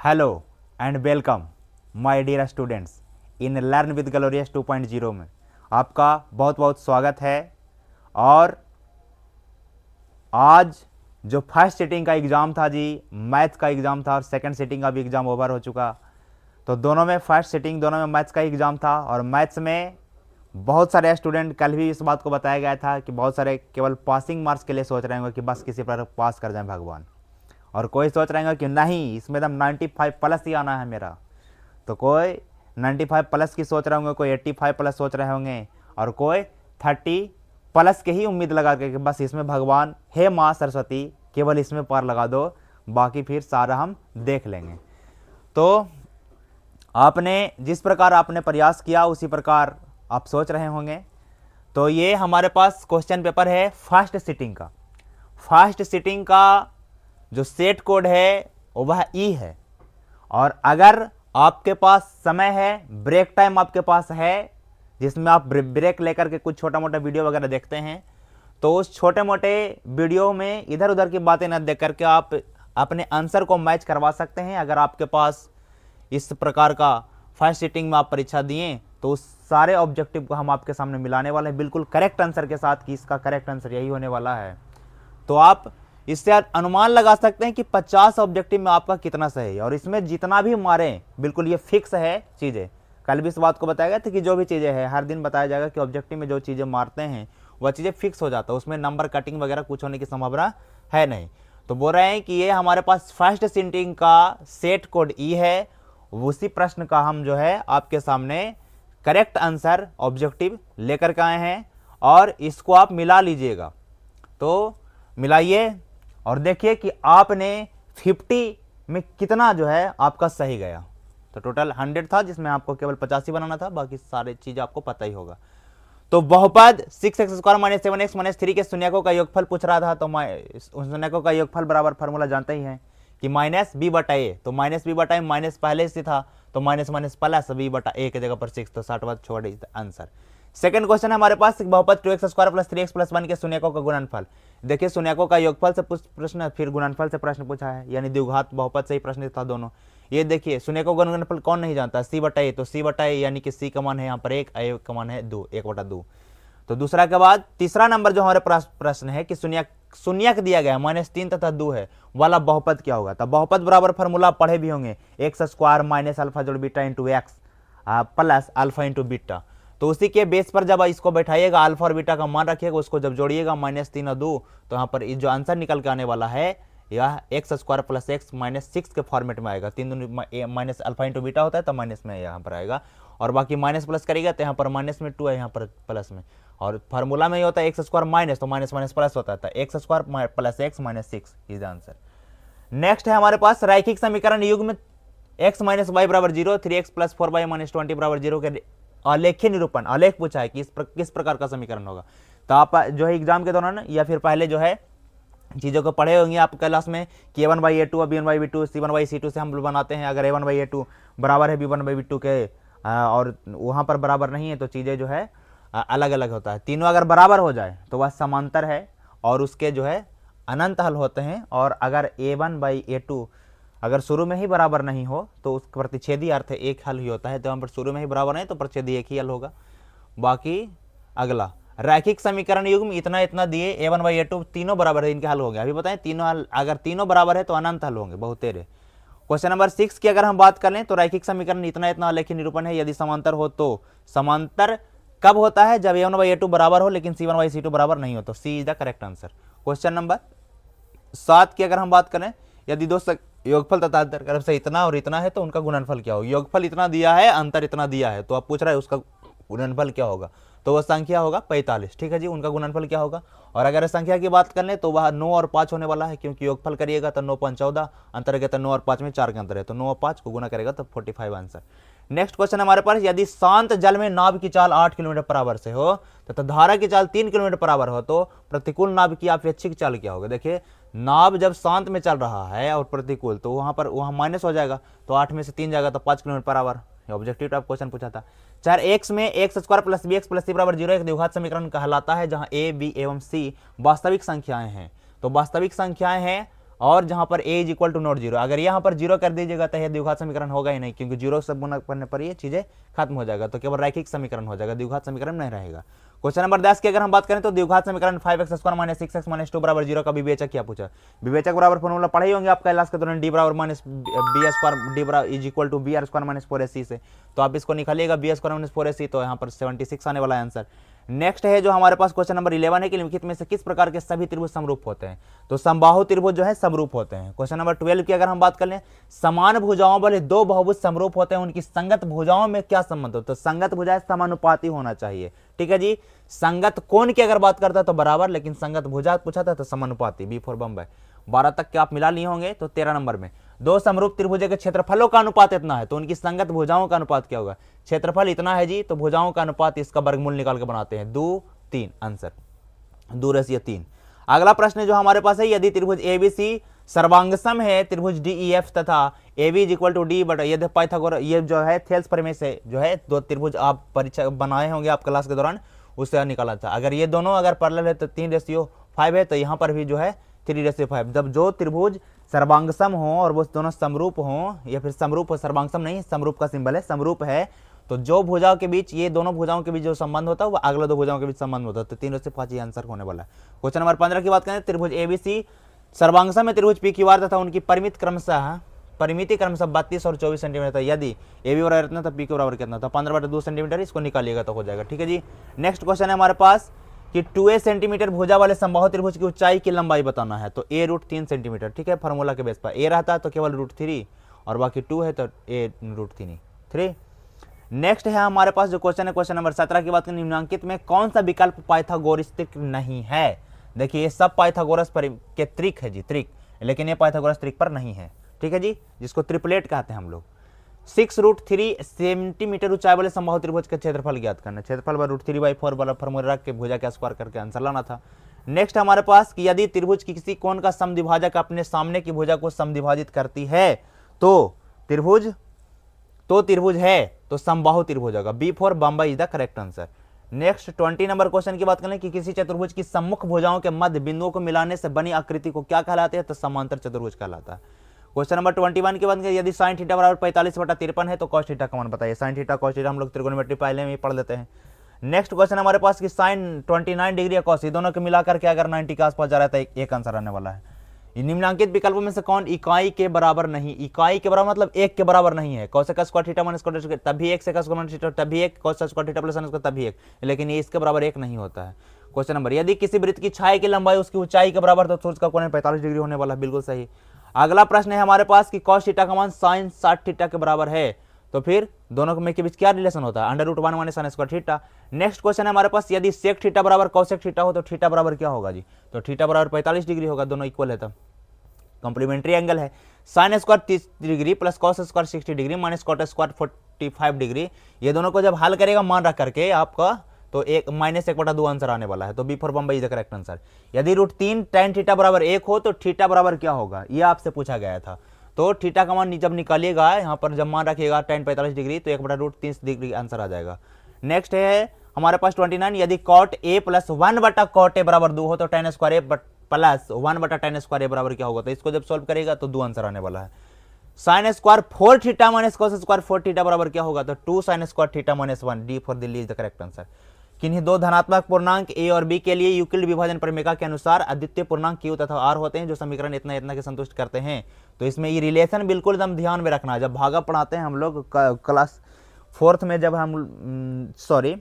Hello and welcome my dear students in learn with glorious 2.0 में आपका बहुत बहुत स्वागत है। और आज जो फर्स्ट सिटिंग का एग्ज़ाम था जी, मैथ्स का एग्ज़ाम था और सेकंड सिटिंग का भी एग्ज़ाम ओवर हो चुका। तो दोनों में फर्स्ट सिटिंग दोनों में मैथ्स का एग्ज़ाम था और मैथ्स में बहुत सारे स्टूडेंट, कल भी इस बात को बताया गया था कि बहुत सारे केवल पासिंग मार्क्स के लिए सोच रहे होंगे कि बस किसी पर पास कर जाए भगवान, और कोई सोच रहे होंगे कि नहीं इसमें एकदम 95 प्लस ही आना है मेरा। तो कोई 95 प्लस की सोच रहे होंगे, कोई 85 प्लस सोच रहे होंगे और कोई 30 प्लस के ही उम्मीद लगा के कि बस इसमें भगवान हे माँ सरस्वती केवल इसमें पार लगा दो, बाकी फिर सारा हम देख लेंगे। तो आपने जिस प्रकार आपने प्रयास किया उसी प्रकार आप सोच रहे होंगे। तो ये हमारे पास क्वेश्चन पेपर है फर्स्ट सिटिंग का। फर्स्ट सिटिंग का जो सेट कोड है वह ई है, और अगर आपके पास समय है, ब्रेक टाइम आपके पास है जिसमें आप ब्रेक लेकर के कुछ छोटा मोटा वीडियो वगैरह देखते हैं, तो उस छोटे मोटे वीडियो में इधर उधर की बातें न देख करके आप अपने आंसर को मैच करवा सकते हैं। अगर आपके पास इस प्रकार का फर्स्ट सिटिंग में आप परीक्षा दिए तो उस सारे ऑब्जेक्टिव को हम आपके सामने मिलाने वाले हैं बिल्कुल करेक्ट आंसर के साथ कि इसका करेक्ट आंसर यही होने वाला है। तो आप इससे अनुमान लगा सकते हैं कि 50 ऑब्जेक्टिव में आपका कितना सही है, और इसमें जितना भी मारें बिल्कुल ये फिक्स है चीज़ें। कल भी इस बात को बताया गया था कि जो भी चीज़ें हैं हर दिन बताया जाएगा कि ऑब्जेक्टिव में जो चीज़ें मारते हैं वह चीज़ें फिक्स हो जाता है, उसमें नंबर कटिंग वगैरह कुछ होने की संभावना है नहीं। तो बोल रहे हैं कि ये हमारे पास फर्स्ट सिटिंग का सेट कोड ई है, उसी प्रश्न का हम जो है आपके सामने करेक्ट आंसर ऑब्जेक्टिव लेकर के आए हैं, और इसको आप मिला लीजिएगा। तो मिलाइए और देखिए कि आपने 50 में कितना जो है आपका सही गया। तो टोटल 100 था जिसमें आपको केवल 50 ही बनाना था, बाकी सारी चीज आपको पता ही होगा। तो बहुपद 6x² - 7x - 3 के शून्यकों का योगफल पूछ रहा था। तो शून्यकों का योगफल बराबर फार्मूला जानते ही हैं कि -b/a। तो -b/a माइनस पहले से था तो माइनस माइनस प्लस b/a की जगह पर 6, तो 60 छोड़ आंसर। सेकंड क्वेश्चन है हमारे पास बहुपद 2x² + 3x + 1 के शून्यकों का गुणनफल। देखिए शून्यकों का योगफल से प्रश्न, फिर गुणनफल से प्रश्न पूछा है, यानी द्विघात बहुपद से ही प्रश्न था दोनों। ये देखिए शून्यकों का गुणनफल कौन नहीं जानता, c/a। तो c/a यानी कि c का मान है यहाँ पर 1, a का मान है 2, 1/2। तो दूसरा के बाद तीसरा नंबर जो हमारे प्रश्न है कि शून्यक दिया गया -3 तथा 2 है वाला बहुपद क्या होगा। तो बहुपद बराबर फार्मूला पढ़े भी होंगे, x² - α जोड़ beta into x plus alpha into beta. तो उसी के बेस पर जब इसको बैठाइएगा, अल्फा और बीटा का मान रखिएगा, उसको जब जोड़िएगा -3 और 2, तो यहाँ पर जो आंसर निकल के आने वाला है यह x² + x - 6 के फॉर्मेट में आएगा। 3 माइनस अल्फा इंटू बीटा होता है तो माइनस में यहाँ पर आएगा, और बाकी माइनस प्लस करेगा तो यहाँ पर माइनस में 2 है, यहाँ पर प्लस में, और फार्मूला में ही होता है x² माइनस, तो माइनस माइनस प्लस होता है, x² + x - 6 is answer. Next है हमारे पास रैखिक समीकरण युग में x - y = 0, 3x + 4y - 20 = 0 के आलेखीय निरूपण, आलेख पूछा है कि किस प्रकार का समीकरण होगा। तो आप जो है एग्जाम के दौरान या फिर पहले जो है चीज़ों को पढ़े होंगे आप क्लास में कि a1/a2 b1/b2 c1/c2 से हम लोग बनाते हैं। अगर a1/a2 बराबर है b1/b2 के और वहाँ पर बराबर नहीं है तो चीज़ें जो है अलग अलग होता है। तीनों अगर बराबर हो जाए तो वह समांतर है और उसके जो है अनंत हल होते हैं, और अगर a1/a2 अगर शुरू में ही बराबर नहीं हो तो उस प्रतिच्छेदी अर्थ एक हल ही होता है। तो यहाँ पर शुरू में ही बराबर नहीं तो प्रतिच्छेदी एक ही हल होगा। बाकी अगला रैखिक समीकरण युग में इतना इतना दिए, a1/a2 तीनों बराबर है, इनके हल हो गया। अभी बताएं तीनों हल, अगर तीनों बराबर है तो अनंत हल होंगे बहुतेरे। क्वेश्चन नंबर 6 की अगर हम बात कर लें तो रैखिक समीकरण इतना इतना आलेखीय निरूपण है यदि समांतर हो। तो समांतर कब होता है, जब a1/a2 बराबर हो लेकिन c1/c2 बराबर नहीं हो, तो c is the correct answer. Question number 7 की अगर हम बात करें, यदि दो योगफल तथा अंतर तरफ से इतना और इतना है तो उनका गुणनफल क्या होगा। योगफल इतना दिया है, अंतर इतना दिया है, तो आप पूछ रहे हैं उसका गुणनफल क्या होगा। तो वह संख्या होगा 45, ठीक है जी। उनका गुणनफल क्या होगा, और अगर संख्या की बात कर ले तो वह 9 और 5 होने वाला है, क्योंकि योगफल करिएगा तो 9 × 5 = 14, अंतर है तो 9 और 5 में 4 का अंतर है, तो 9 और 5 को गुना करेगा तो 45 आंसर। नेक्स्ट क्वेश्चन हमारे पास, यदि शांत जल में नाव की चाल 8 किलोमीटर पर आवर से हो तथा धारा की चाल 3 किलोमीटर पर आवर हो तो प्रतिकूल नाव की अपेक्षिक चाल क्या होगा। देखिए नाव जब शांत में चल रहा है और प्रतिकूल, तो वहां माइनस हो जाएगा, तो 8 में से 3 जाएगा तो 5 kilometre per hour. Objective type question पूछा था। 4 x में x² + bx + c = 0 एक द्विघात समीकरण कहलाता है जहां a, b एवं c वास्तविक संख्याएं हैं। तो वास्तविक संख्याएं हैं और जहां पर a is equal to not zero, अगर यहाँ पर जीरो कर दीजिएगा तो यह द्विघात समीकरण होगा ही नहीं, क्योंकि जीरो से गुना करने पर ये चीजें खत्म हो जाएगा, तो केवल रैखिक समीकरण हो जाएगा, द्विघात समीकरण नहीं रहेगा। क्वेश्चन नंबर 10 की अगर हम बात करें तो द्विघात समीकरण 5x² माइनस 6x माइनस 2 बराबर 0 का विवेचक क्या पूछा। विवेचक बराबर फॉर्मूला पढ़े ही होंगे आप क्लास के दौरान, डी बराबर माइनस बी स्क्वायर डी बराबर is equal to B R square minus 4ac से, तो आप इसको निकालिएगा बी स्क्वायर माइनस 4ac, तो यहाँ पर 76 आने वाला है आंसर। नेक्स्ट है जो हमारे पास क्वेश्चन नंबर 11 है कि निम्नलिखित में से किस प्रकार के सभी त्रिभुज समरूप होते हैं, तो समबाहु त्रिभुज जो है समरूप होते हैं। क्वेश्चन नंबर 12 की अगर हम बात कर लें, समान भुजाओं वाले दो बहुभुज समरूप होते हैं, उनकी संगत भुजाओं में क्या संबंध होता है, तो संगत भुजाएं समानुपाती होना चाहिए, ठीक है जी। संगत कोण की अगर बात करता है तो बराबर, लेकिन संगत भुजा पूछा था तो समानुपाती, बी फॉर बम्बई। 12 तक के आप मिला लिए होंगे, तो 13 नंबर में दो समरूप त्रिभुज के क्षेत्रफलों का अनुपात इतना है, तो उनकी संगत भुजाओं का अनुपात क्या होगा, क्षेत्रफल इतना है जी, तो भुजाओं का अनुपात इसका वर्गमूल निकाल के बनाते हैं 2 3, आंसर 2/3। अगला प्रश्न जो हमारे पास है, यदि त्रिभुज एबीसी सर्वांगसम है, त्रिभुज डीईएफ तथा AB is equal to D बटा, यदि पाइथागोरस, ये जो है थेल्स प्रमेय से जो है दो त्रिभुज आप परीक्षा बनाए होंगे आप क्लास के दौरान, उससे निकाला था। अगर ये दोनों अगर पैरेलल है तो 3:5 है, तो यहाँ पर भी जो है 3:5। जब जो त्रिभुज सर्वांगसम हो और वो दोनों समरूप हो, या फिर समरूप हो, सर्वांगसम नहीं, समरूप का सिंबल है, समरूप है, तो जो भुजाओं के बीच, ये दोनों भुजाओं के बीच जो संबंध होता है वो अगले दो भुजाओं के बीच संबंध होता है, तो 3/5 आंसर होने वाला है। क्वेश्चन नंबर 15 की बात करें, त्रिभुज एबीसी सर्वांगसम में त्रिभुज PQR तथा उनकी परिमिति क्रमशः 32 और 24 सेंटीमीटर, यदि AB बराबर कितना था, PQ बराबर कितना था, 15/2 सेंटीमीटर, इसको निकालिएगा तो हो जाएगा, ठीक है जी। नेक्स्ट क्वेश्चन है हमारे पास कि 2a सेंटीमीटर भुजा वाले समबाहु त्रिभुज की ऊंचाई की लंबाई बताना है, तो a √3 सेंटीमीटर, ठीक है, फार्मूला के बेस पर a रहता है तो केवल √3 और बाकी 2 है तो a √3। नेक्स्ट है हमारे पास जो क्वेश्चन है, क्वेश्चन नंबर 17 की बात करें, निम्नलिखित में कौन सा विकल्प पाइथागोरस नहीं है। देखिए ये सब पाइथागोरस पर के त्रिक है जी, त्रिक, लेकिन ये पाइथागोरस त्रिक पर नहीं है, ठीक है जी, जिसको ट्रिपलेट कहते हैं हम लोग। 6√3 सेंटीमीटर ऊंचाई वाले समबाहु त्रिभुज का क्षेत्रफल ज्ञात करना, क्षेत्रफल √3/4 वाला फॉर्मूला रख के भुजा के स्क्वायर करके आंसर लाना था। नेक्स्ट हमारे पास कि यदि त्रिभुज की किसी कोण का समद्विभाजक अपने सामने की भुजा को समद्विभाजित करती है तो त्रिभुज है तो समबाहु त्रिभुज होगा, B for Bombay is the correct answer. Next 20 number question की बात करें कि किसी चतुर्भुज की सम्मुख भुजाओं के मध्य बिंदुओं को मिलाने से बनी आकृति को क्या कहलाते हैं, तो समांतर चतुर्भुज कहलाता है। क्वेश्चन नंबर 21 की बात करें, यदि sin थीटा बराबर 45/53 है तो cos थीटा का मान बताइए। sin थीटा cos थीटा हम लोग त्रिकोणमिति पहले में ही पढ़ लेते हैं। नेक्स्ट क्वेश्चन हमारे पास कि sin 29 डिग्री या cos, दोनों को मिलाकर के अगर 90 के आसपास जा रहा है तो एक आंसर आने वाला है। निम्नलिखित विकल्पों में से कौन इकाई के बराबर नहीं, इकाई के बराबर मतलब एक के बराबर नहीं है, cos का स्क्वायर थीटा माइनस cos तभी एक, sec का स्क्वायर थीटा तभी एक, cos का स्क्वायर थीटा प्लस sin का तभी एक, लेकिन ये इसके बराबर एक नहीं होता है। क्वेश्चन नंबर, यदि किसी वृत्त की छाया की लंबाई उसकी ऊंचाई के बराबर तो सूर्य का कोण 45 डिग्री होने वाला है, बिल्कुल सही। अगला प्रश्न है हमारे पास कि cos थीटा का मान sin 60 थीटा के बराबर है, तो फिर दोनों में के बीच क्या रिलेशन होता है, √1 minus sin square theta. Next question है हमारे पास, यदि sec थीटा बराबर cosec थीटा हो तो थीटा बराबर क्या होगा जी, तो थीटा बराबर 45 डिग्री होगा, दोनों इक्वल है तब, कॉम्प्लीमेंट्री एंगल है। sin square 30 degree plus cos square 60 degree minus cot square 45 degree, ये दोनों को जब हल करेगा मान रख करके आपका, तो एक -1/2 आंसर आने वाला है, तो B for Bombay is the correct answer. यदि √3 tan थीटा बराबर 1 हो तो थीटा बराबर क्या होगा, ये आपसे पूछा गया था, तो थीटा का मान जब निकालिएगा यहाँ पर जब मान रखिएगा tan 45 डिग्री तो 1/√30 डिग्री आंसर आ जाएगा। नेक्स्ट है हमारे पास 29, यदि cot a plus 1/cot a बराबर 2 हो तो tan square a plus 1/tan square a बराबर क्या होगा, तो इसको जब सोल्व करेगा तो 2 आंसर आने वाला है। sin square 4 theta minus cos square 4 theta बराबर क्या होगा, तो 2 sin square theta minus 1, D for Delhi is the correct answer. किन्हीं दो धनात्मक पूर्णांक a और b के लिए यूक्लिड विभाजन प्रमेय के अनुसार अद्वितीय पूर्णांक q तथा r होते हैं जो समीकरण इतना इतना के संतुष्ट करते हैं, तो इसमें ये रिलेशन बिल्कुल एकदम ध्यान में रखना है। जब भागा पढ़ाते हैं हम लोग क्लास 4th में, जब हम सॉरी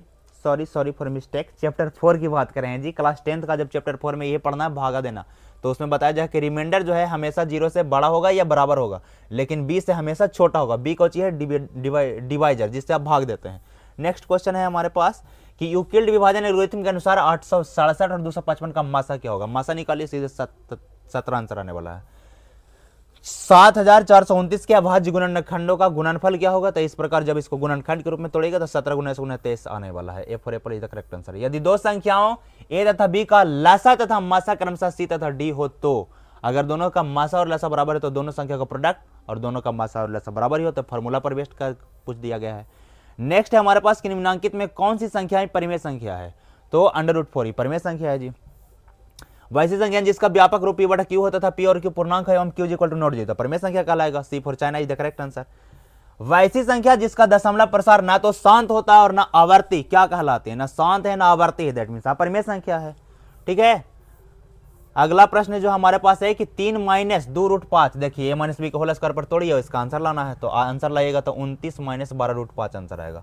फॉर मिस्टेक, चैप्टर 4 की बात कर रहे हैं जी, क्लास 10th का जब चैप्टर 4 में ये पढ़ना है भागा देना, तो उसमें बताया जाए कि रिमाइंडर जो है हमेशा 0 से बड़ा होगा या बराबर होगा, लेकिन b से हमेशा छोटा होगा। b को चाहिए डिवाइजर जिससे आप भाग देते हैं। नेक्स्ट क्वेश्चन है हमारे पास कि यूक्लिड विभाजन एल्गोरिथम के अनुसार 867 और 255 का मासा क्या होगा, मासा निकालिए, सीधे 17 आंसर आने वाला है। 7429 के अभाज्य गुणनखंडों का गुणनफल क्या होगा, तो इस प्रकार जब इसको गुणनखंड के रूप में तोड़ेगा तो 17 × 23 आने वाला है। A for Apple is the correct answer. यदि दो संख्याओं a तथा b का लसा तथा मासा क्रमशः c तथा d हो, तो अगर दोनों का मासा और लसा बराबर है तो दोनों संख्या का प्रोडक्ट, और दोनों का मासा और लसा बराबर ही हो तो फॉर्मूला पर बेस्ड कर पूछ दिया गया है। नेक्स्ट है हमारे पास कि निम्नांकित में कौन सी संख्या परिमेय संख्या है, तो √4 ही परिमेय संख्या है जी। वैसी संख्या जिसका व्यापक रूप P बटा Q होता था, P और Q पूर्णांक है एवं Q equal to not zero, परिमेय संख्या कहलाएगा। C for China is the correct answer. वैसी संख्या जिसका दशमलव प्रसार ना तो शांत होता है और ना आवर्ती, क्या कहलाती है, ना शांत है ना आवर्ती है, दैट मीन्स अपरिमेय संख्या है। ठीक है, अगला प्रश्न जो हमारे पास है कि 3 माइनस 2√5, देखिए a माइनस बी का होल स्क्वायर पर तोड़िए, इसका आंसर लाना है, तो आंसर लाइएगा तो 29 माइनस 12√5 आंसर आएगा।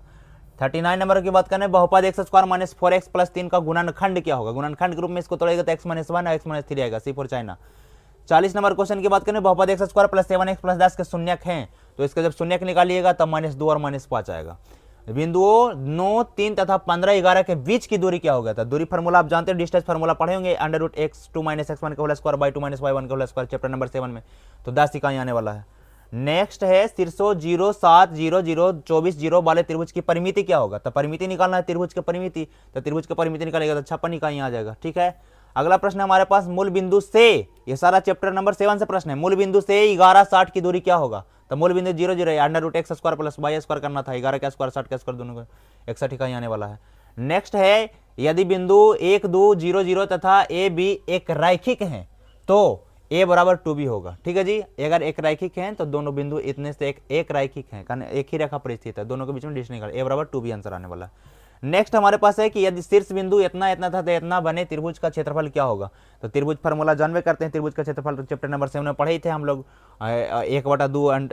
39 नंबर की बात करें, बहुपद x square minus 4x plus 3 का गुणनखंड क्या होगा, गुणनखंड के रूप में इसको तोड़ेगा तो x माइनस 1 और x माइनस 3 आएगा। सी फॉर चाइना। 40 नंबर क्वेश्चन की बात करें, बहुपद x square plus 7x plus 10 के शून्यक हैं, तो इसका जब शून्यक निकालिएगा तब -2 और -5 आएगा। बिंदुओं 9, 3 तथा 15, 11 के बीच की दूरी क्या होगा, था दूरी फार्मूला आप जानते हैं, डिस्टेंस फार्मूला पढ़े होंगे, √x2 - x1 का होल स्क्वायर बाई 2 - y1 का होल स्क्वायर, चैप्टर नंबर 7 में, तो 10 इकाई आने वाला है। नेक्स्ट है शीर्षों 0, 7, 0, 0, 24, 0 वाले त्रिभुज की परिमिति क्या होगा, तो परिमिति निकालना है त्रिभुज की परिमिति, तो त्रिभुज की परिमिति निकालेगा तो 56 इकाई आ जाएगा। ठीक है, अगला प्रश्न है हमारे पास, मूल बिंदु से, ये सारा चैप्टर नंबर 7 से प्रश्न है, मूल बिंदु से 11, 60 की दूरी क्या होगा, तो मूल बिंदु 0, 0 है, √x square plus y square करना था, 11 का स्क्वायर 60 का स्क्वायर दोनों को 61 इकाई आने वाला है। नेक्स्ट है, यदि बिंदु 1, 2, 0, 0 तथा a b एक रैखिक हैं तो a बराबर 2b होगा। ठीक है जी, अगर एक रैखिक हैं तो दोनों बिंदु इतने से एक रैखिक हैं, कारण एक ही रेखा पर स्थित है, दोनों के बीच में डिस्टेंस निकाल, a बराबर 2b आंसर आने वाला है। नेक्स्ट हमारे पास है कि यदि शीर्ष बिंदु इतना इतना था तो इतना बने त्रिभुज का क्षेत्रफल क्या होगा, तो त्रिभुज फार्मूला जानवे करते हैं, त्रिभुज का क्षेत्रफल तो चैप्टर नंबर 7 में पढ़े ही थे हम लोग, 1/2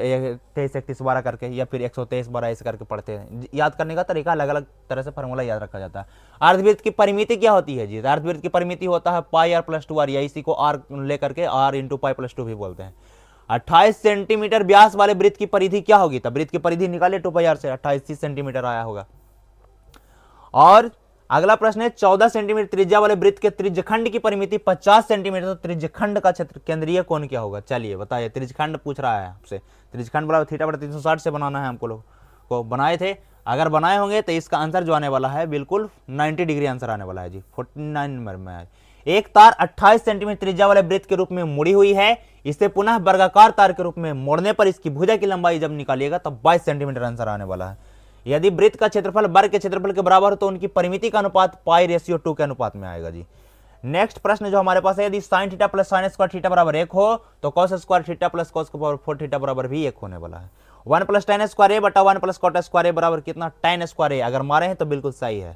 23 31 12 करके, या फिर 123 12 ऐसे करके पढ़ते हैं। याद करने का तरीका अलग अलग तरह से फार्मूला याद रखा जाता है। अर्धवृत्त की परिमिति क्या होती है जी, अर्धवृत्त की परिमिति होता है πr + 2r, या इसी को r लेकर के r × π + 2 भी बोलते हैं। 28 सेंटीमीटर व्यास वाले वृत्त की परिधि क्या होगी, तब वृत्त की परिधि निकाले 2πr से, 28 सेंटीमीटर आया होगा। और अगला प्रश्न है, 14 सेंटीमीटर त्रिज्या वाले वृत्त के त्रिज्यखंड की परिमिति 50 सेंटीमीटर, तो त्रिज्यखंड का क्षेत्र केंद्रीय कोण क्या होगा, चलिए बताइए। त्रिज्यखंड पूछ रहा है आपसे, त्रिज्यखंड बराबर θ/360 से बनाना है, हमको लोग को बनाए थे, अगर बनाए होंगे तो इसका आंसर जो आने वाला है बिल्कुल 90 डिग्री आंसर आने वाला है जी, 49 नंबर में। एक तार 28 सेंटीमीटर त्रिज्या वाले वृत्त के रूप में मुड़ी हुई है, इसे पुनः वर्गाकार तार के रूप में मोड़ने पर इसकी भुजा की लंबाई जब निकालिएगा तो 22 सेंटीमीटर आंसर आने वाला है। यदि वृत्त का क्षेत्रफल वर्ग के क्षेत्रफल के बराबर हो तो उनकी परिमिति का अनुपात π/2 के अनुपात में आएगा जी। नेक्स्ट प्रश्न जो हमारे पास है, यदि sin θ + sin स्क्वायर θ बराबर 1 हो तो cos स्क्वायर θ + cos के पावर 4 θ बराबर भी 1 होने वाला है। 1 + tan स्क्वायर a बटा 1 + cot स्क्वायर a बराबर कितना, tan स्क्वायर a, अगर मारे हैं तो बिल्कुल सही है।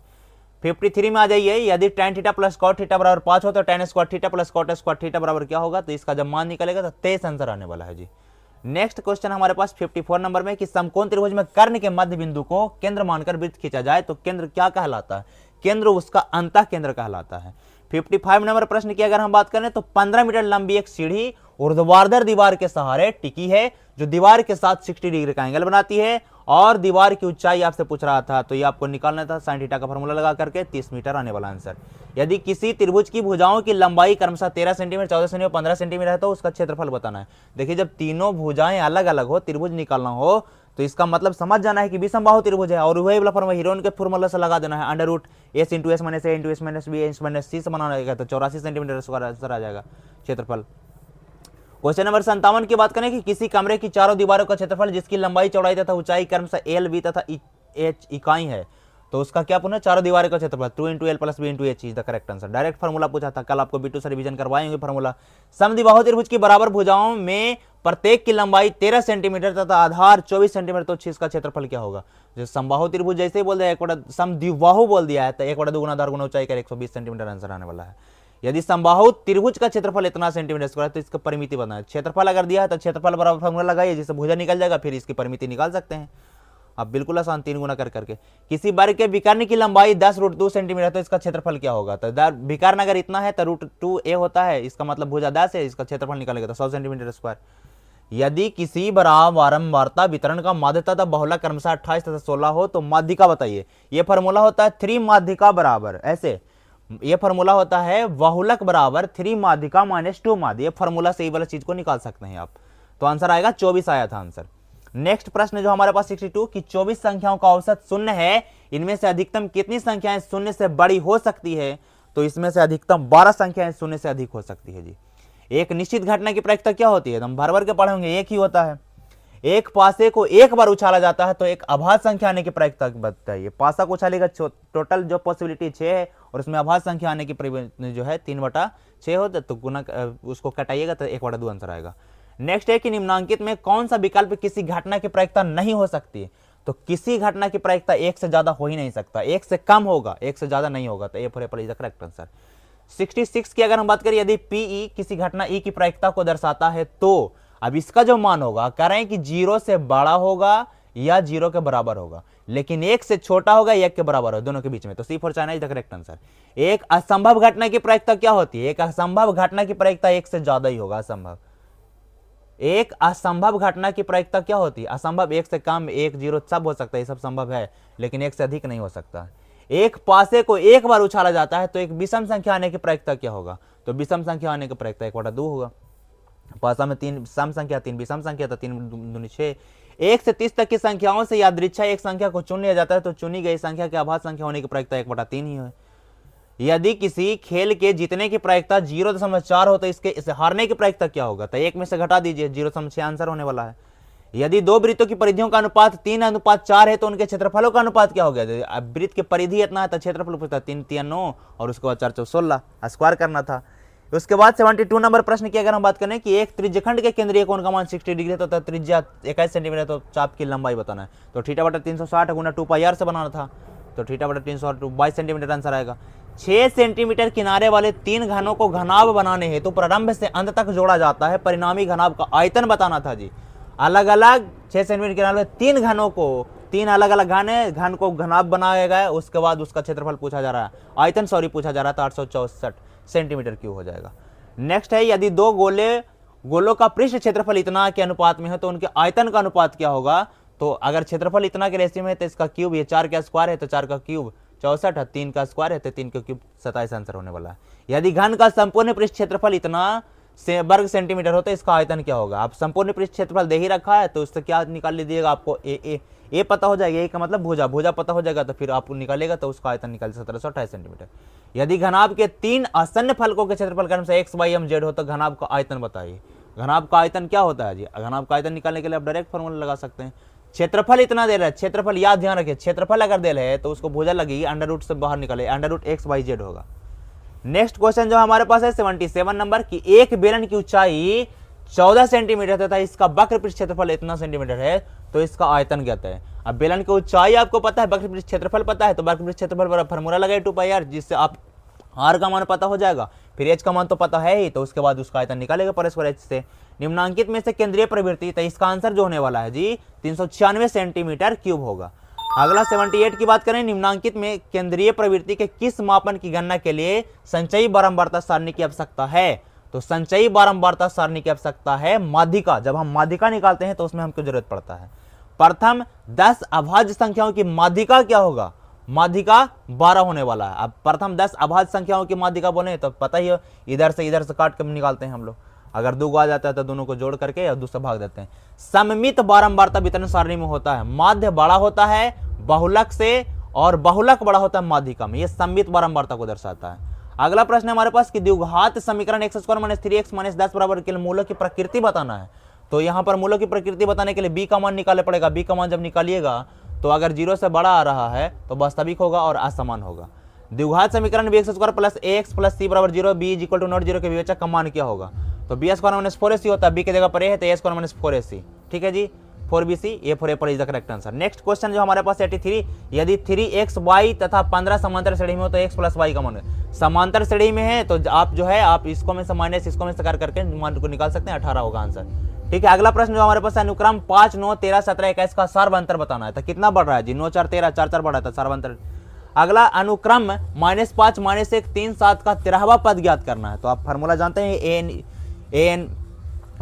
53 में आ जाइए, यदि tan θ + cot θ बराबर 5 हो तो tan स्क्वायर θ + cot स्क्वायर θ बराबर क्या होगा, तो इसका जब मान निकलेगा तो 23 आंसर आने वाला है जी। नेक्स्ट क्वेश्चन हमारे पास 54 नंबर में कि समकोण त्रिभुज में कर्ण के मध्य बिंदु को केंद्र मानकर वृत्त खींचा जाए तो केंद्र क्या कहलाता है, केंद्र उसका अंतः केंद्र कहलाता है। 55 नंबर प्रश्न की अगर हम बात करें तो 15 मीटर लंबी एक सीढ़ी ऊर्ध्वाधर दीवार के सहारे टिकी है, जो दीवार के साथ 60 डिग्री का एंगल बनाती है, और दीवार की ऊंचाई आपसे पूछ रहा था, तो ये आपको निकालना था sin θ का फॉर्मूला लगा करके 30 मीटर आने वाला आंसर। यदि किसी त्रिभुज की भुजाओं की लंबाई क्रमशः 13 सेंटीमीटर, 14 सेंटीमीटर, 15 सेंटीमीटर है तो उसका क्षेत्रफल बताना है। देखिए, जब तीनों भुजाएं अलग अलग हो, त्रिभुज निकालना हो, तो इसका मतलब समझ जाना है कि विषमबाहु त्रिभुज है, और वही वाला फॉर्मूला हीरोन के फॉर्मूला से लगा देना है, √s × s - a × s - b - c से बनाना रहेगा, तो 84 सेंटीमीटर स्क्वायर आंसर आ जाएगा क्षेत्रफल। क्वेश्चन नंबर 57 की बात करें कि किसी कमरे की चारों दीवारों का क्षेत्रफल जिसकी लंबाई, चौड़ाई तथा ऊंचाई क्रमशः l, b तथा h इकाई है, तो उसका क्या पुनः चारों दीवारों का क्षेत्रफल 2 × l + b × h is the correct answer. Direct formula पूछा था, कल आपको B2 से रिवीजन करवाएंगे फार्मूला। समद्विबाहु त्रिभुज की बराबर भुजाओं में प्रत्येक की लंबाई 13 सेंटीमीटर तथा आधार 24 सेंटीमीटर, तो इसका क्षेत्रफल क्या होगा। जो समबाहु त्रिभुज जैसे ही बोल दिया, समद्विबाहु बोल दिया है, तो 1/2 आधार गुना ऊंचाई कर 120 सेंटीमीटर आंसर आने वाला है। यदि समबाहु त्रिभुज का क्षेत्रफल इतना सेंटीमीटर स्क्वायर है तो इसका परिमिति बनाए, क्षेत्रफल अगर दिया है तो क्षेत्रफल बराबर फॉर्मूला लगाइए, जिससे भुजा निकल जाएगा, फिर इसकी परिमिति निकाल सकते हैं आप, बिल्कुल आसान, 3 गुना कर करके। किसी वर्ग के विकर्ण की लंबाई 10√2 सेंटीमीटर, तो इसका क्षेत्रफल क्या होगा, तो विकर्ण अगर इतना है तो √2a होता है, इसका मतलब भुजा 10 है, इसका क्षेत्रफल निकालेगा तो 100 सेंटीमीटर स्क्वायर। यदि किसी बारंबारता वितरण का माध्यता तथा बहुलक क्रमशः 28 तथा 16 हो तो माध्यिका बताइए। यह फॉर्मूला होता है 3 माध्यिका बराबर, ऐसे ये फॉर्मूला होता है बहुलक बराबर 3 माध्यिका - 2 माध्य, ये फॉर्मूला से ही वाला चीज को निकाल सकते हैं आप, तो आंसर आएगा 24 आया था आंसर। नेक्स्ट प्रश्न जो हमारे पास 62 कि 24 संख्याओं का औसत 0 है, इनमें से अधिकतम कितनी संख्याएं 0 से बड़ी हो सकती है, तो इसमें से अधिकतम 12 संख्याएं 0 से अधिक हो सकती है जी। एक निश्चित घटना की प्रायिकता क्या होती है, हम भर भर के पढ़े होंगे, एक ही होता है। एक पासे को एक बार उछाला जाता है तो एक अभाज्य संख्या आने की प्रायिकता बताइए। पासा को उछालेगा, टोटल जो पॉसिबिलिटी 6 है और उसमें अभाज्य संख्या आने की जो है 3/6 होता, तो गुना उसको कटाइएगा तो 1/2 आंसर आएगा। नेक्स्ट है कि निम्नांकित में कौन सा विकल्प किसी घटना की प्रायिकता नहीं हो सकती। तो किसी घटना की प्रायिकता एक से ज्यादा हो ही नहीं सकता, एक से कम होगा, एक से ज्यादा नहीं होगा। तो A for Apple is the correct answer. 66 की अगर हम बात करें, यदि पीई किसी घटना ई की प्रायिकता को दर्शाता है तो अब इसका जो मान होगा, कह रहे हैं कि 0 से बड़ा होगा या 0 के बराबर होगा, लेकिन 1 से छोटा होगा या 1 के बराबर होगा, दोनों के बीच में। तो C for China is the correct answer. एक असंभव घटना की प्रायिकता क्या होती है? एक असंभव घटना की प्रायिकता 1 से ज्यादा ही होगा। असंभव, एक असंभव घटना की प्रायिकता क्या होती है? असंभव 1 से कम, 1 0 सब हो सकता है, ये सब संभव है, लेकिन 1 से अधिक नहीं हो सकता। एक पासे को एक बार उछाला जाता है तो एक विषम संख्या आने की प्रायिकता क्या होगा? तो विषम संख्या आने की प्रायिकता 1/2 होगा। पासा में 3 सम संख्या, 3 विषम संख्या, तो 3 दूनी 6। 1 से 30 तक की संख्याओं से यादृच्छा एक संख्या को चुन लिया जाता है तो चुनी गई संख्या के अभाज्य संख्या होने की प्रायिकता 1/3 ही है। यदि किसी खेल के जीतने की प्रायिकता 0.4 हो तो इसे हारने की प्रायिकता क्या होगा? तो 1 में से घटा दीजिए, 0.6 आंसर होने वाला है। यदि दो वृत्तों की परिधियों का अनुपात 3:4 है तो उनके क्षेत्रफलों का अनुपात क्या हो गया? अब वृत्त की परिधि इतना है तो क्षेत्रफल पूछता 3 3 9 और उसके बाद 4 4 16 स्क्वायर करना था। उसके बाद 72 नंबर प्रश्न की अगर हम बात करें कि एक त्रिज्यखंड के केंद्रीय कोण का मान 60 डिग्री है तो त्रिज्या 21 सेंटीमीटर, तो चाप की लंबाई बताना है। तो θ/360 गुना 2πr से बनाना था, तो θ/360 22 सेंटीमीटर आंसर आएगा। 6 सेंटीमीटर किनारे वाले 3 घनों को घनाभ बनाने हेतु तो प्रारंभ से अंत तक जोड़ा जाता है, परिणामी घनाभ का आयतन बताना था जी। अलग अलग 6 सेंटीमीटर किनारे वाले 3 घनों को, 3 अलग अलग घन को घनाभ बनाया गया, उसके बाद उसका क्षेत्रफल पूछा जा रहा है, आयतन पूछा जा रहा है, तो 864 सेंटीमीटर क्यूब हो जाएगा। नेक्स्ट है, यदि दो गोलों का पृष्ठ क्षेत्रफल इतना के अनुपात में है तो उनके आयतन का अनुपात क्या होगा? तो अगर क्षेत्रफल इतना के रेशियो में है तो इसका क्यूब, ये 4 का स्क्वायर है तो 4 का क्यूब 64 है, 3 का स्क्वायर है तो 3 का क्यूब 27 आंसर होने वाला है। यदि घन का संपूर्ण पृष्ठ क्षेत्रफल इतना से वर्ग सेंटीमीटर होता है, इसका आयतन क्या होगा? आप संपूर्ण पृष्ठ क्षेत्रफल दे ही रखा है तो उससे क्या निकाल लीजिएगा, आपको ए पता हो जाएगा, ए का मतलब भुजा पता हो जाएगा, तो फिर आप निकालेगा तो उसका आयतन निकाल 1728 सेंटीमीटर। यदि घनाभ के 3 आसन्न फलकों के क्षेत्रफल क्रम से x y m z हो तो घनाभ का आयतन बताइए। घनाभ का आयतन क्या होता है जी? घनाभ का आयतन निकालने के लिए आप डायरेक्ट फॉर्मूला लगा सकते हैं। क्षेत्रफल इतना दे रहा है, क्षेत्रफल याद ध्यान रखिए, क्षेत्रफल अगर दे रहे हैं तो उसको भुजा लगेगी, अंडर रूट से बाहर निकाले, under root x y z होगा। नेक्स्ट क्वेश्चन जो हमारे पास है 77 नंबर की, एक बेलन की ऊंचाई 14 सेंटीमीटर तथा इसका वक्र पृष्ठ क्षेत्रफल इतना सेंटीमीटर है तो इसका आयतन क्या है? अब बेलन की ऊंचाई आपको पता है, वक्र पृष्ठ क्षेत्रफल पता है, तो वक्र पृष्ठ क्षेत्रफल फॉर्मूला लगाए 2πr, जिससे आप r का मान पता हो जाएगा, फिर h का मान तो पता है ही, तो उसके बाद उसका आयतन निकालेगा परस्पर h से। निम्नांकित में से केंद्रीय प्रवृत्ति, तो इसका आंसर जो होने वाला है जी 396 सेंटीमीटर क्यूब होगा। अगला 78 की बात करें, निम्नांकित में केंद्रीय प्रवृत्ति के किस मापन की गणना के लिए संचयी बारंबारता सारणी की आवश्यकता है? तो संचयी बारंबारता सारणी की आवश्यकता है माध्यिका। जब हम माध्यिका निकालते हैं तो उसमें हमको जरूरत पड़ता है। प्रथम 10 अभाज्य संख्याओं की माध्यिका क्या होगा? माध्यिका 12 होने वाला है। अब प्रथम 10 अभाज्य संख्याओं की माध्यिका बोले तो पता ही हो, इधर से काट के निकालते हैं हम लोग। अगर 2 आ जाता है तो दोनों को जोड़ करके और दूसरा भाग देते हैं। सममित बारंबारता वितरण सारणी में होता है, माध्य बड़ा होता है बहुलक से और बहुलक बड़ा होता है माध्यिका में, यह सममित बारंबारता को दर्शाता है। अगला प्रश्न हमारे पास कि द्विघात समीकरण x² - 3x - 10 बराबर के लिए मूलों की प्रकृति बताना है। तो यहाँ पर मूलों की प्रकृति बताने के लिए b का मान निकालना पड़ेगा। b का मान जब निकालिएगा तो अगर 0 से बड़ा आ रहा है तो वास्तविक होगा और असमान होगा। द्विघात समीकरण bx² + ax + c = 0, b = not 0 के विवेचक का मान क्या होगा? तो b² - 4ac होता है, b की जगह पर a है तो a² - 4ac, ठीक है जी, 4bc, A for Apple is the correct answer. Next question जो हमारे पास 83, यदि 3xy तथा 15 समांतर श्रेणी में हो तो x + y का मान है। समांतर श्रेणी में है तो आप जो है आप इसको में से माइनस इसको में से करके मान को निकाल सकते हैं, 18 होगा आंसर, ठीक है। अगला प्रश्न जो हमारे पास अनुक्रम 5 9 13 17 21 का सार्वंतर बताना है। तो कितना बढ़ रहा है जी? 9 4 13, 4 4 बढ़ा था सार्वंतर। अगला अनुक्रम -5 -1 3 7 का 13वां पद ज्ञात करना है। तो आप फार्मूला जानते हैं an = a + n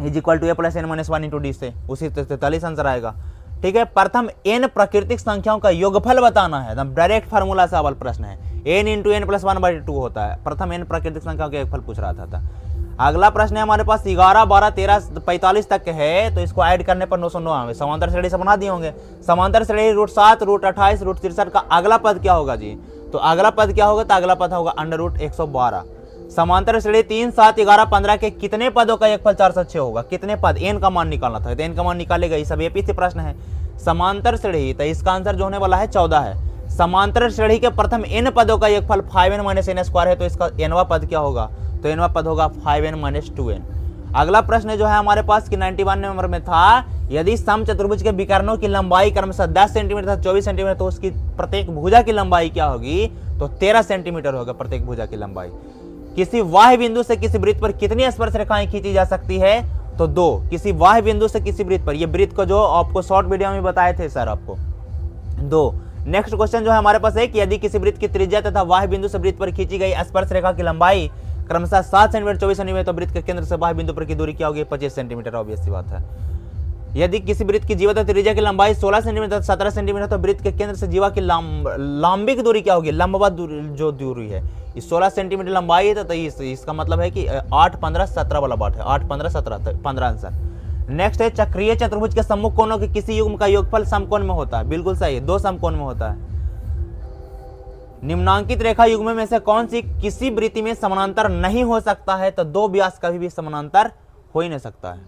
- 1 × d से, उसी 43 आंसर आएगा, ठीक है। प्रथम n प्राकृतिक संख्याओं का योगफल बताना है, एकदम डायरेक्ट फार्मूला से अवल प्रश्न है। n × n + 1/2 होता है, प्रथम n प्राकृतिक संख्याओं का योगफल पूछ रहा था। अगला प्रश्न है हमारे पास 11 12 13 45 तक है, तो इसको ऐड करने पर 909 आएंगे। समांतर श्रेणी से बना दिए होंगे। समांतर श्रेणी √7 √28 √63 का अगला पद क्या होगा जी? तो अगला पद क्या होगा? तो अगला पद होगा √112। समांतर श्रेणी 3, 7, 11, 15 के कितने पदों का योगफल 406 होगा? कितने पद? एन का मान निकालना था, तो एन का मान निकालेगा। ये सब एपी से प्रश्न है। समांतर श्रेणी, तो इसका आंसर जो होने वाला है 14 है। समांतर श्रेणी के प्रथम n पदों का योगफल 5n - n स्क्वायर है, तो इसका nवां पद क्या होगा? तो nवां पद होगा 5n - 2n। अगला प्रश्न जो है हमारे पास कि 91 नंबर में था, यदि समचतुर्भुज के विकर्णों की लंबाई क्रमशः 10 सेंटीमीटर तथा 24 सेंटीमीटर, तो उसकी प्रत्येक भुजा की लंबाई क्या होगी? तो 13 सेंटीमीटर होगा प्रत्येक भुजा की लंबाई। किसी वाह्य बिंदु से किसी वृत्त पर कितनी स्पर्श रेखाएं खींची जा सकती है? तो 2। किसी वाह्य बिंदु से किसी वृत्त पर, ये वृत्त को जो आपको शॉर्ट वीडियो में बताए थे सर आपको, 2। नेक्स्ट क्वेश्चन जो है हमारे पास है कि यदि किसी वृत्त की त्रिज्या तथा वाह्य बिंदु से वृत्त पर खींची गई स्पर्श रेखा की लंबाई क्रमशः 7 सेंटीमीटर 24 सेंटीमीटर, तो वृत्त के केंद्र से वाह्य बिंदु पर की दूरी क्या होगी? 25 सेंटीमीटर। ऑब्वियस सी बात है। यदि किसी वृत्त की जीवा त्रिज्या की लंबाई 16 सेंटीमीटर 17 सेंटीमीटर, तो वृत्त के केंद्र से जीवा की लंबिक दूरी क्या होगी? लंबवत दूरी जो दूरी है, इस 16 सेंटीमीटर लंबाई है, तो इसका मतलब है कि 8, 15, 17 वाला बात है। 8, 15, 17, 15 आंसर। नेक्स्ट है चक्रीय चतुर्भुज के सम्मुख कोणों के किसी युग्म का योगफल समकोण में होता है। बिल्कुल सही है, 2 समकोण में होता है। निम्नांकित रेखा युग्म में से कौन सी किसी वृत्ति में समानांतर नहीं हो सकता है? तो 2 व्यास कभी भी समानांतर हो ही नहीं सकता है।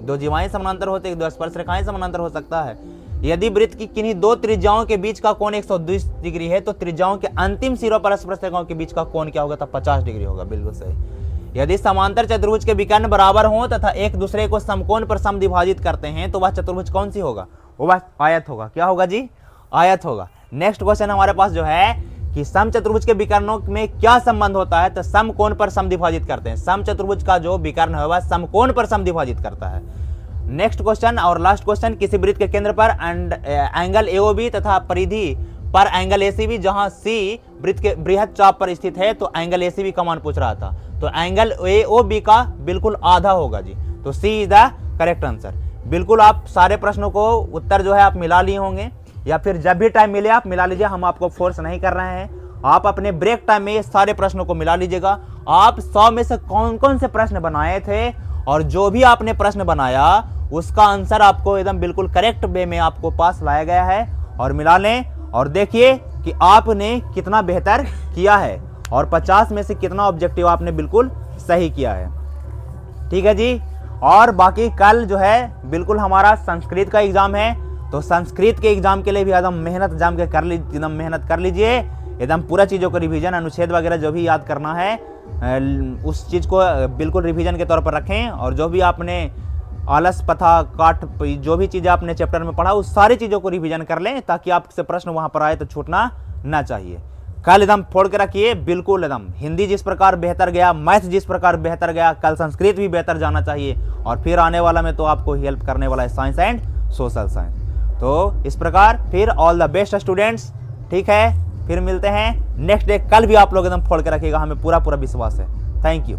2 जीवाएं समानांतर होते हैं, 2 स्पर्श रेखाएं समानांतर हो सकता है। यदि वृत्त की किन्हीं 2 त्रिज्याओं के बीच का कोण 120 डिग्री है, तो त्रिज्याओं के अंतिम सिरों पर स्पर्श रेखाओं के बीच का कोण क्या होगा? तो 50 डिग्री होगा। बिल्कुल सही। यदि समांतर चतुर्भुज के विकर्ण बराबर हों तथा एक दूसरे को समकोण पर समद्विभाजित करते हैं, तो वह चतुर्भुज कौन सी होगा? वह आयत होगा। क्या होगा जी? आयत होगा। नेक्स्ट क्वेश्चन हमारे पास जो है कि समचतुर्भुज के विकर्णों में क्या संबंध होता है? तो समकोण पर समद्विभाजित करते हैं। समचतुर्भुज का जो विकर्ण है वह समकोण पर समद्विभाजित करता है। नेक्स्ट क्वेश्चन और लास्ट क्वेश्चन, किसी वृत्त के केंद्र पर एंगल एओबी तथा परिधि पर एंगल एसीबी, जहां सी वृत्त के बृहद चाप पर स्थित है, तो एंगल एसीबी का मान पूछ रहा था। तो एंगल एओबी का बिल्कुल आधा होगा जी, तो सी इज द करेक्ट आंसर। बिल्कुल आप सारे प्रश्नों को उत्तर जो है आप मिला लिए होंगे, या फिर जब भी टाइम मिले आप मिला लीजिए। हम आपको फोर्स नहीं कर रहे हैं, आप अपने ब्रेक टाइम में ये सारे प्रश्नों को मिला लीजिएगा। आप 100 में से कौन कौन से प्रश्न बनाए थे, और जो भी आपने प्रश्न बनाया उसका आंसर आपको एकदम बिल्कुल करेक्ट वे में आपको पास लाया गया है। और मिला लें और देखिए कि आपने कितना बेहतर किया है, और 50 में से कितना ऑब्जेक्टिव आपने बिल्कुल सही किया है। ठीक है जी। और बाकी कल जो है बिल्कुल हमारा संस्कृत का एग्जाम है, तो संस्कृत के एग्जाम के लिए भी एकदम मेहनत जम के एकदम मेहनत कर लीजिए। एकदम पूरा चीज़ों को रिवीजन, अनुच्छेद वगैरह जो भी याद करना है उस चीज़ को बिल्कुल रिवीजन के तौर पर रखें। और जो भी आपने आलस पथा काट जो भी चीज़ें आपने चैप्टर में पढ़ा उस सारी चीज़ों को रिवीजन कर लें, ताकि आपसे प्रश्न वहाँ पर आए तो छूटना ना चाहिए। कल एकदम फोड़ के रखिए बिल्कुल एकदम। हिंदी जिस प्रकार बेहतर गया, मैथ जिस प्रकार बेहतर गया, कल संस्कृत भी बेहतर जाना चाहिए। और फिर आने वाला में तो आपको हेल्प करने वाला है साइंस एंड सोशल साइंस। तो इस प्रकार फिर ऑल द बेस्ट स्टूडेंट्स। ठीक है, फिर मिलते हैं नेक्स्ट डे। कल भी आप लोग एकदम फोड़ के रखिएगा, हमें पूरा विश्वास है। Thank you.